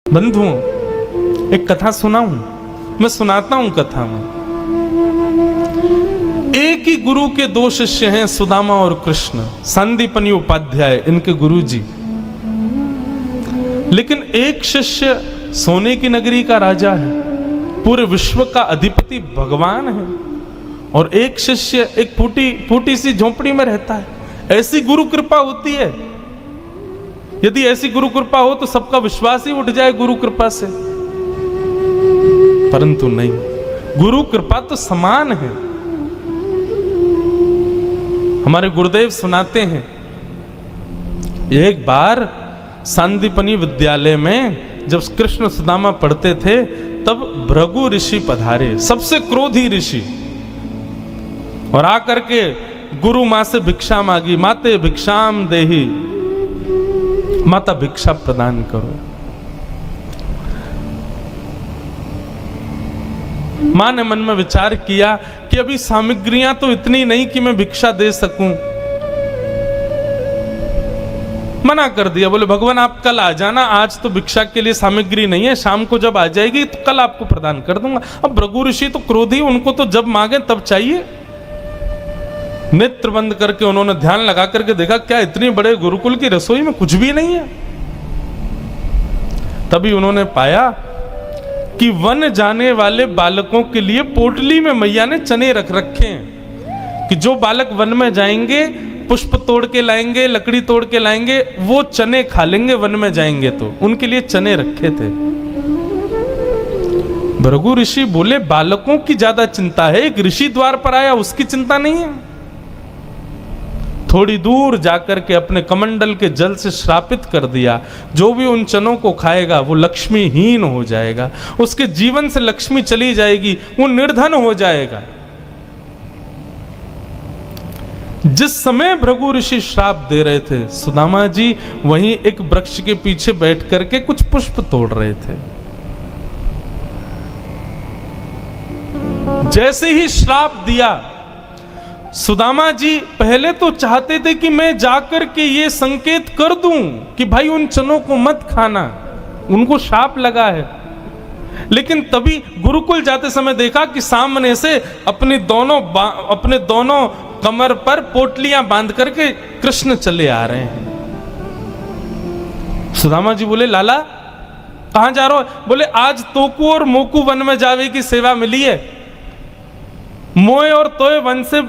बंधुओं, एक कथा सुनाऊं? मैं सुनाता हूं कथा में। एक ही गुरु के दो शिष्य हैं, सुदामा और कृष्ण, संदीपनी उपाध्याय इनके गुरु जी। लेकिन एक शिष्य सोने की नगरी का राजा है, पूरे विश्व का अधिपति भगवान है, और एक शिष्य एक फूटी सी झोंपड़ी में रहता है। ऐसी गुरु कृपा होती है। यदि ऐसी गुरु कृपा हो तो सबका विश्वास ही उठ जाए गुरु कृपा से, परंतु नहीं, गुरु कृपा तो समान है। हमारे गुरुदेव सुनाते हैं, एक बार संदीपनी विद्यालय में जब कृष्ण सुदामा पढ़ते थे तब भृगु ऋषि पधारे, सबसे क्रोधी ऋषि, और आकर के गुरु मां से भिक्षा मांगी। माते भिक्षाम देहि, माता भिक्षा प्रदान करो। मां ने मन में विचार किया कि अभी सामग्रियां तो इतनी नहीं कि मैं भिक्षा दे सकूं। मना कर दिया, बोले भगवान आप कल आ जाना, आज तो भिक्षा के लिए सामग्री नहीं है, शाम को जब आ जाएगी तो कल आपको प्रदान कर दूंगा। अब भृगु ऋषि तो क्रोधी, उनको तो जब मांगे तब चाहिए। नेत्र बंद करके उन्होंने ध्यान लगा करके देखा, क्या इतनी बड़े गुरुकुल की रसोई में कुछ भी नहीं है। तभी उन्होंने पाया कि वन जाने वाले बालकों के लिए पोटली में मैया ने चने रख रखे हैं, कि जो बालक वन में जाएंगे, पुष्प तोड़ के लाएंगे, लकड़ी तोड़ के लाएंगे, वो चने खा लेंगे वन में जाएंगे तो। उनके लिए चने रखे थे। भृगु ऋषि बोले, बालकों की ज्यादा चिंता है, एक ऋषि द्वार पर आया उसकी चिंता नहीं है। थोड़ी दूर जाकर के अपने कमंडल के जल से श्रापित कर दिया, जो भी उन चनों को खाएगा वो लक्ष्मीहीन हो जाएगा, उसके जीवन से लक्ष्मी चली जाएगी, वो निर्धन हो जाएगा। जिस समय भृगु ऋषि श्राप दे रहे थे, सुदामा जी वहीं एक वृक्ष के पीछे बैठ करके कुछ पुष्प तोड़ रहे थे। जैसे ही श्राप दिया, सुदामा जी पहले तो चाहते थे कि मैं जाकर के ये संकेत कर दूं कि भाई उन चनों को मत खाना, उनको शाप लगा है। लेकिन तभी गुरुकुल जाते समय देखा कि सामने से अपने दोनों कमर पर पोटलियां बांध करके कृष्ण चले आ रहे हैं। सुदामा जी बोले, लाला कहां जा रहे हो? बोले, आज तोकू और मोकू वन में जावे की सेवा मिली है, मोए और तोए वन से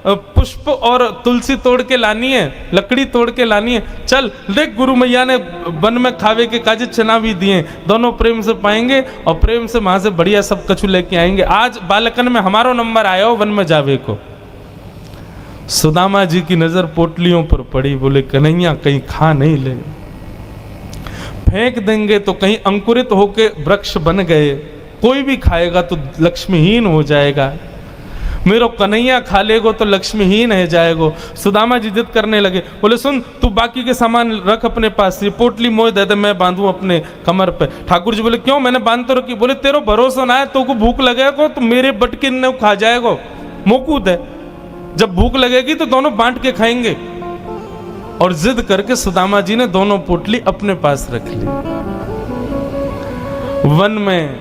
पुष्प और तुलसी तोड़ के लानी है, लकड़ी तोड़ के लानी है। चल देख, गुरु मैया ने वन में खावे के काजे चना भी दिए, दोनों प्रेम से पाएंगे और प्रेम से वहां से बढ़िया सब कछु लेके आएंगे। आज बालकन में हमारो नंबर आया हो वन में जावे को। सुदामा जी की नजर पोटलियों पर पड़ी, बोले कन्हैया कहीं खा नहीं ले, फेंक देंगे तो कहीं अंकुरित होके वृक्ष बन गए, कोई भी खाएगा तो लक्ष्मीहीन हो जाएगा, मेरो कन्हैया खा लेगो तो लक्ष्मीहीन है जाएगो। सुदामा जी जिद करने लगे, बोले सुन, तू बाकी के सामान रख अपने पास, ये पोटली मोह दे दे, मैं बांधूं अपने कमर पे। ठाकुर जी बोले, क्यों? मैंने बांध तो रखी। बोले, तेरो भरोसा ना है, तो को भूख लगेगा तो मेरे बटके ने खा जाएगो, मोकूद है, जब भूख लगेगी तो दोनों बांट के खाएंगे। और जिद करके सुदामा जी ने दोनों पोटली अपने पास रख ली। वन में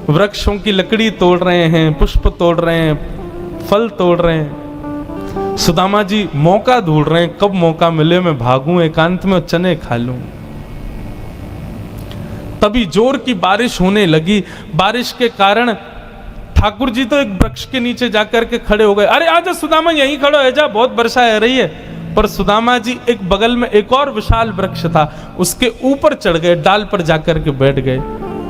वृक्षों की लकड़ी तोड़ रहे हैं, पुष्प तोड़ रहे हैं, फल तोड़ रहे हैं। सुदामा जी मौका ढूंढ रहे हैं, कब मौका मिले मैं भागूं, एकांत में चने खा लूं। तभी जोर की बारिश होने लगी। बारिश के कारण ठाकुर जी तो एक वृक्ष के नीचे जाकर के खड़े हो गए। अरे आजा सुदामा, यहीं खड़ो है जा, बहुत वर्षा आ रही है। पर सुदामा जी एक बगल में एक और विशाल वृक्ष था, उसके ऊपर चढ़ गए, डाल पर जाकर के बैठ गए।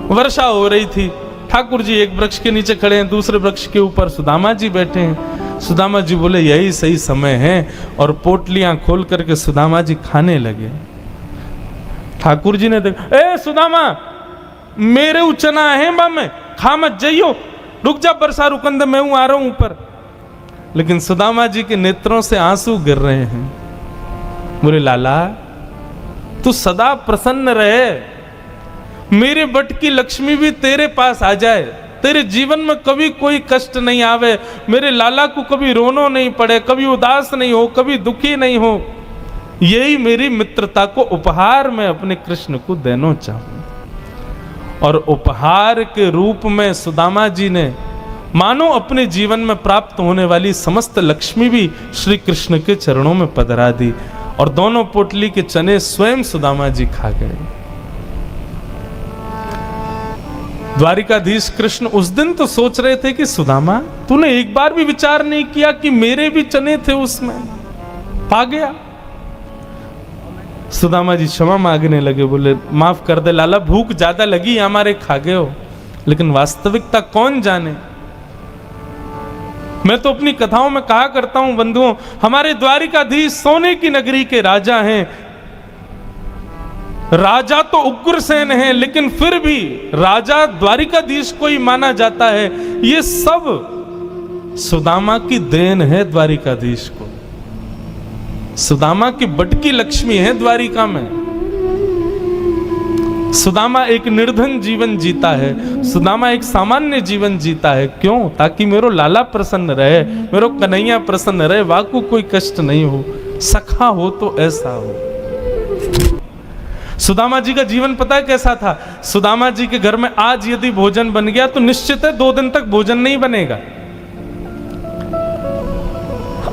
वर्षा हो रही थी, ठाकुर जी एक वृक्ष के नीचे खड़े हैं, दूसरे वृक्ष के ऊपर सुदामा जी बैठे हैं। सुदामा जी बोले, यही सही समय है, और पोटलियां खोल करके सुदामा जी खाने लगे। ठाकुर जी ने देखा, ए सुदामा, मेरे उचना है बा में, खा मत जाइयो, रुक जा, बरसा रुकंद, मैं हूं, आ रहा हूं ऊपर। लेकिन सुदामा जी के नेत्रों से आंसू गिर रहे हैं। बोले, लाला तू सदा प्रसन्न रहे, मेरे बट की लक्ष्मी भी तेरे पास आ जाए, तेरे जीवन में कभी कोई कष्ट नहीं आवे, मेरे लाला को कभी रोनो नहीं पड़े, कभी उदास नहीं हो, कभी दुखी नहीं हो, यही मेरी मित्रता को उपहार मैं अपने कृष्ण को देना चाहूं। और उपहार के रूप में सुदामा जी ने मानो अपने जीवन में प्राप्त होने वाली समस्त लक्ष्मी भी श्री कृष्ण के चरणों में पधरा दी और दोनों पोटली के चने स्वयं सुदामा जी खा गए। द्वारिकाधीश कृष्ण उस दिन तो सोच रहे थे कि सुदामा, तूने एक बार भी विचार नहीं किया कि मेरे भी चने थे उसमें, पा गया। सुदामा जी क्षमा मांगने लगे, बोले माफ कर दे लाला, भूख ज्यादा लगी हमारे, खा गए हो, लेकिन वास्तविकता कौन जाने। मैं तो अपनी कथाओं में कहा करता हूं बंधुओं, हमारे द्वारिकाधीश सोने की नगरी के राजा हैं। राजा तो उग्रसेन है, लेकिन फिर भी राजा द्वारिकाधीश को ही माना जाता है। ये सब सुदामा की देन है द्वारिकाधीश को। सुदामा की बटकी लक्ष्मी है द्वारिका में। सुदामा एक निर्धन जीवन जीता है, सुदामा एक सामान्य जीवन जीता है। क्यों? ताकि मेरो लाला प्रसन्न रहे, मेरो कन्हैया प्रसन्न रहे, वाकु कोई कष्ट नहीं हो, सखा हो तो ऐसा हो। सुदामा जी का जीवन पता है कैसा था? सुदामा जी के घर में आज यदि भोजन बन गया तो निश्चित है 2 दिन तक भोजन नहीं बनेगा।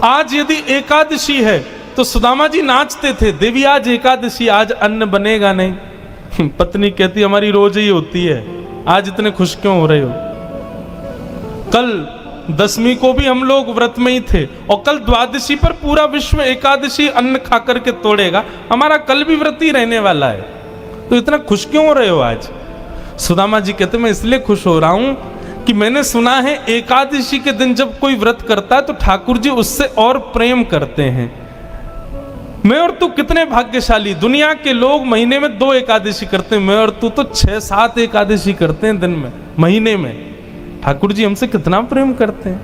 आज यदि एकादशी है तो सुदामा जी नाचते थे, देवी आज एकादशी, आज अन्न बनेगा नहीं। पत्नी कहती हमारी रोज ही होती है, आज इतने खुश क्यों हो रहे हो? कल दशमी को भी हम लोग व्रत में ही थे और कल द्वादशी पर पूरा विश्व एकादशी अन्न खा करके तोड़ेगा, हमारा कल भी व्रत ही रहने वाला है, तो इतना खुश क्यों हो रहे हो आज? सुदामा जी कहते मैं इसलिए खुश हो रहा हूं कि मैंने सुना है एकादशी के दिन जब कोई व्रत करता है तो ठाकुर जी उससे और प्रेम करते हैं। मैं और तू कितने भाग्यशाली, दुनिया के लोग महीने में 2 एकादशी करते हैं, मैं और तू तो 6-7 एकादशी करते हैं दिन में, महीने में। ठाकुर जी हमसे कितना प्रेम करते हैं।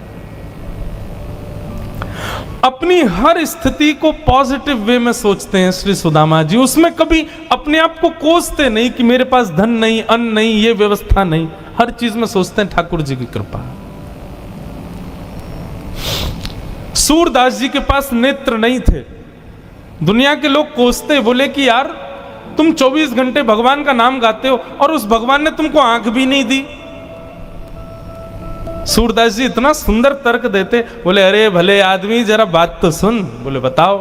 अपनी हर स्थिति को पॉजिटिव वे में सोचते हैं श्री सुदामा जी, उसमें कभी अपने आप को कोसते नहीं कि मेरे पास धन नहीं, अन्न नहीं, ये व्यवस्था नहीं, हर चीज में सोचते हैं ठाकुर जी की कृपा। सूरदास जी के पास नेत्र नहीं थे, दुनिया के लोग कोसते, बोले कि यार तुम 24 घंटे भगवान का नाम गाते हो और उस भगवान ने तुमको आंख भी नहीं दी। सूरदास जी इतना सुंदर तर्क देते, बोले अरे भले आदमी जरा बात तो सुन। बोले बताओ।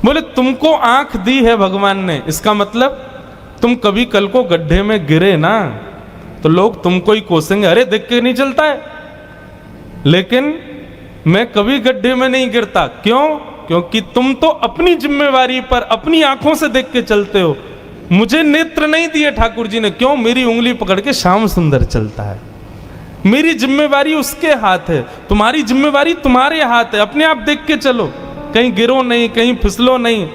बोले तुमको आंख दी है भगवान ने, इसका मतलब तुम कभी कल को गड्ढे में गिरे ना तो लोग तुमको ही कोसेंगे, अरे देख के नहीं चलता है। लेकिन मैं कभी गड्ढे में नहीं गिरता, क्यों? क्योंकि तुम तो अपनी जिम्मेवारी पर अपनी आंखों से देख के चलते हो। मुझे नेत्र नहीं दिए ठाकुर जी ने, क्यों? मेरी उंगली पकड़ के श्याम सुंदर चलता है, मेरी जिम्मेवारी उसके हाथ है, तुम्हारी जिम्मेवारी तुम्हारे हाथ है। अपने आप देख के चलो, कहीं गिरो नहीं, कहीं फिसलो नहीं,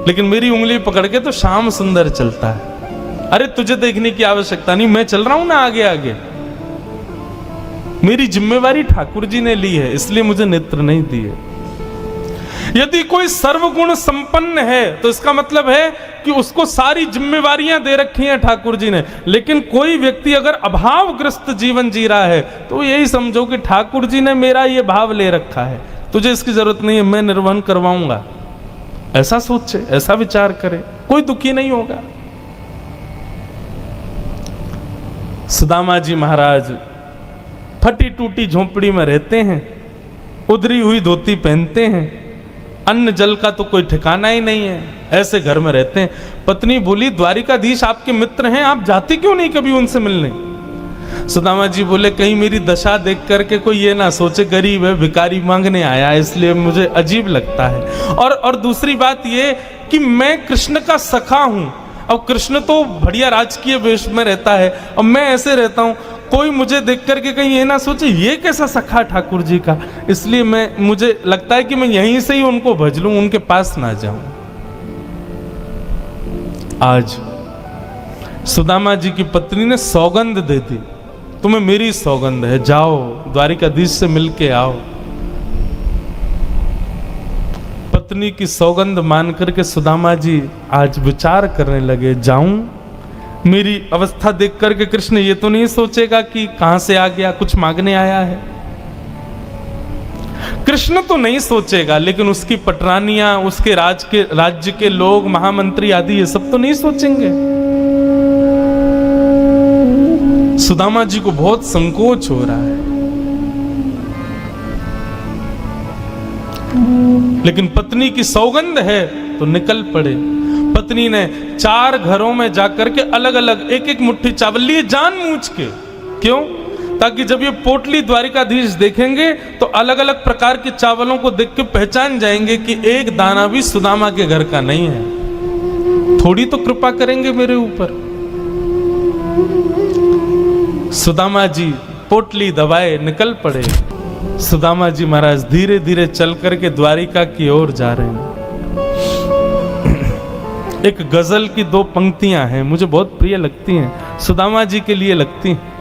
लेकिन मेरी उंगली पकड़ के तो श्याम सुंदर चलता है। अरे तुझे देखने की आवश्यकता नहीं, मैं चल रहा हूं ना आगे आगे। मेरी जिम्मेवारी ठाकुर जी ने ली है, इसलिए मुझे नेत्र नहीं दिए। यदि कोई सर्वगुण संपन्न है तो इसका मतलब है कि उसको सारी जिम्मेवारियां दे रखी हैं ठाकुर जी ने। लेकिन कोई व्यक्ति अगर अभावग्रस्त जीवन जी रहा है तो यही समझो कि ठाकुर जी ने मेरा ये भाव ले रखा है, तुझे इसकी जरूरत नहीं है, मैं निर्वहन करवाऊंगा। ऐसा सोचे, ऐसा विचार करे, कोई दुखी नहीं होगा। सुदामा जी महाराज फटी टूटी झोंपड़ी में रहते हैं, उधरी हुई धोती पहनते हैं, अन्न जल का तो कोई ठिकाना ही नहीं है, ऐसे घर में रहते हैं। पत्नी बोली द्वारिकाधीश आपके मित्र हैं, आप जाती क्यों नहीं कभी उनसे मिलने? सुदामा जी बोले कहीं मेरी दशा देख करके कोई ये ना सोचे गरीब है, भिखारी मांगने आया, इसलिए मुझे अजीब लगता है। और दूसरी बात ये कि मैं कृष्ण का सखा हूं। अब कृष्ण तो बढ़िया राजकीय वेश में रहता है और मैं ऐसे रहता हूं, कोई मुझे देख करके कहीं ये ना सोचे ये कैसा सखा ठाकुर जी का, इसलिए मुझे लगता है कि मैं यहीं से ही उनको भज लूं, उनके पास ना जाऊं। आज सुदामा जी की पत्नी ने सौगंध दे दी, तुम्हें मेरी सौगंध है, जाओ द्वारिकाधीश से मिलके आओ। पत्नी की सौगंध मान करके सुदामा जी आज विचार करने लगे, जाऊं? मेरी अवस्था देख करके कृष्ण ये तो नहीं सोचेगा कि कहां से आ गया, कुछ मांगने आया है। कृष्ण तो नहीं सोचेगा, लेकिन उसकी पटरानियां, उसके राज्य के लोग, महामंत्री आदि ये सब तो नहीं सोचेंगे। सुदामा जी को बहुत संकोच हो रहा है, लेकिन पत्नी की सौगंध है तो निकल पड़े। पत्नी ने 4 घरों में जाकर के अलग अलग एक एक मुट्ठी चावल लिए जानबूझ के। क्यों? ताकि जब ये पोटली द्वारिकाधीश देखेंगे तो अलग अलग प्रकार के चावलों को देख के पहचान जाएंगे कि एक दाना भी सुदामा के घर का नहीं है। थोड़ी तो कृपा करेंगे मेरे ऊपर। सुदामा जी पोटली दबाए निकल पड़े। सुदामा जी महाराज धीरे धीरे चल करके द्वारिका की ओर जा रहे हैं। एक गजल की 2 पंक्तियां हैं, मुझे बहुत प्रिय लगती हैं, सुदामा जी के लिए लगती हैं।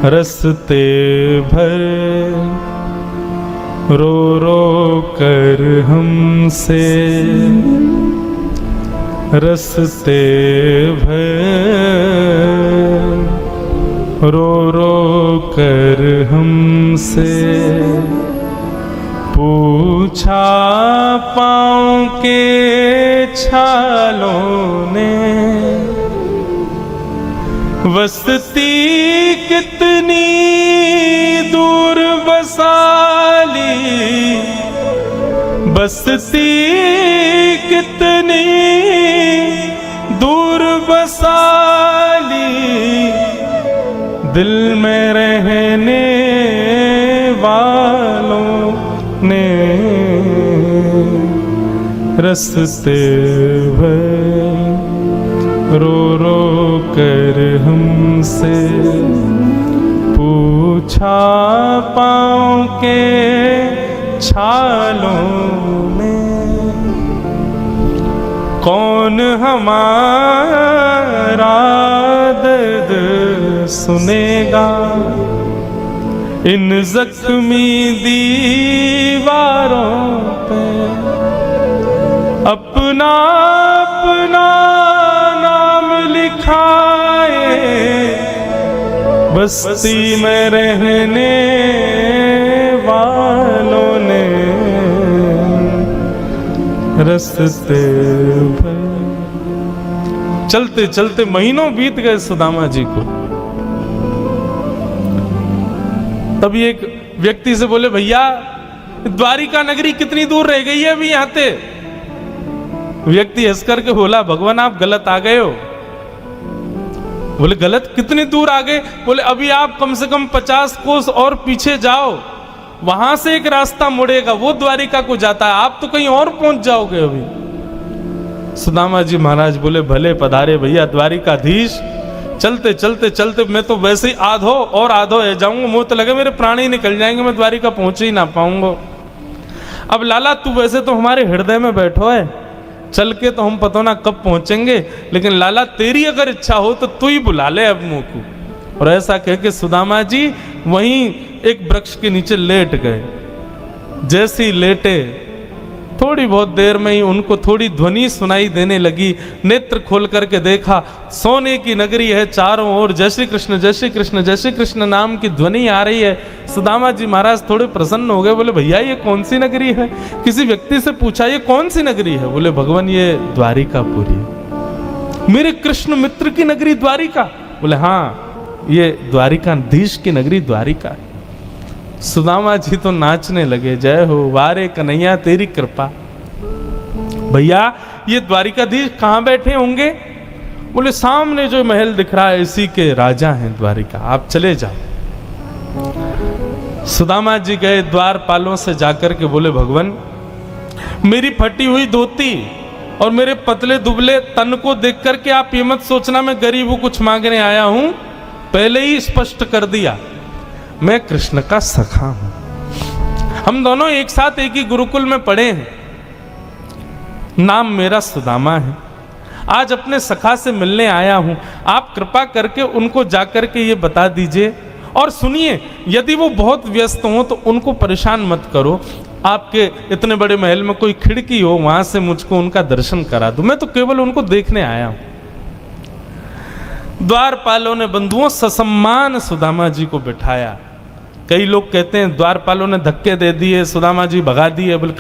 रस्ते भर रो रो कर हमसे, रस्ते भर रो रो कर हमसे, पूछा पाँव के छालों ने, बसती कितनी दूर बसाली, बसती कितनी दूर बसाली, दिल में रहने वालों ने, रस्ते भर रो रो कर हमसे, पूछा पाँव के छालों में, कौन हमारा दर्द सुनेगा इन जख्मी दीवारों पे, अपना अपना नाम लिखाए बस्ती में रहने वालों ने, रस्ते पर। चलते चलते महीनों बीत गए सुदामा जी को। तभी एक व्यक्ति से बोले, भैया द्वारिका नगरी कितनी दूर रह गई है अभी यहाँ से? व्यक्ति हंस करके बोला, भगवान आप गलत आ गए हो। बोले गलत? कितनी दूर आ गए? बोले अभी आप कम से कम 50 कोस और पीछे जाओ, वहां से एक रास्ता मुड़ेगा, वो द्वारिका को जाता है, आप तो कहीं और पहुंच जाओगे अभी। सुदामा जी महाराज बोले, भले पधारे भैया द्वारिकाधीश। चलते चलते चलते मैं तो वैसे ही आधो और आधो रह जाऊंगा, मुझे तो लगे मेरे प्राण ही निकल जाएंगे, मैं द्वारिका पहुंच ही ना पाऊंगा। अब लाला तू वैसे तो हमारे हृदय में बैठो है, चल के तो हम पता ना कब पहुंचेंगे, लेकिन लाला तेरी अगर इच्छा हो तो तू ही बुला ले अब मुँह को। और ऐसा कह के सुदामा जी वहीं एक वृक्ष के नीचे लेट गए। जैसे ही लेटे थोड़ी बहुत देर में ही उनको थोड़ी ध्वनि सुनाई देने लगी। नेत्र खोल करके देखा, सोने की नगरी है, चारों ओर जय श्री कृष्ण जय श्री कृष्ण जय श्री कृष्ण नाम की ध्वनि आ रही है। सुदामा जी महाराज थोड़े प्रसन्न हो गए, बोले भैया ये कौन सी नगरी है? किसी व्यक्ति से पूछा ये कौन सी नगरी है? बोले भगवान ये द्वारिकापुरी, मेरे कृष्ण मित्र की नगरी द्वारिका। बोले हाँ ये द्वारिकाधीश की नगरी द्वारिका है। सुदामा जी तो नाचने लगे, जय हो वारे कन्हैया तेरी कृपा। भैया ये द्वारिकाधीश कहाँ बैठे होंगे? बोले सामने जो महल दिख रहा है इसी के राजा हैं द्वारिका, आप चले जाओ। सुदामा जी गए द्वारपालों से जाकर के बोले, भगवान मेरी फटी हुई धोती और मेरे पतले दुबले तन को देख करके आप ये मत सोचना मैं गरीब हूं कुछ मांगने आया हूं, पहले ही स्पष्ट कर दिया मैं कृष्ण का सखा हूं। हम दोनों एक साथ एक ही गुरुकुल में पढ़े हैं, नाम मेरा सुदामा है। आज अपने सखा से मिलने आया हूं, आप कृपा करके उनको जाकर के ये बता दीजिए। और सुनिए, यदि वो बहुत व्यस्त हो तो उनको परेशान मत करो, आपके इतने बड़े महल में कोई खिड़की हो वहां से मुझको उनका दर्शन करा दो, मैं तो केवल उनको देखने आया हूं। द्वारपालों ने बंधुओं ससम्मान सुदामा जी को बिठाया। कई लोग कहते हैं द्वारपालों ने धक्के दे दिए, सुदामा जी भगा दिए। बोले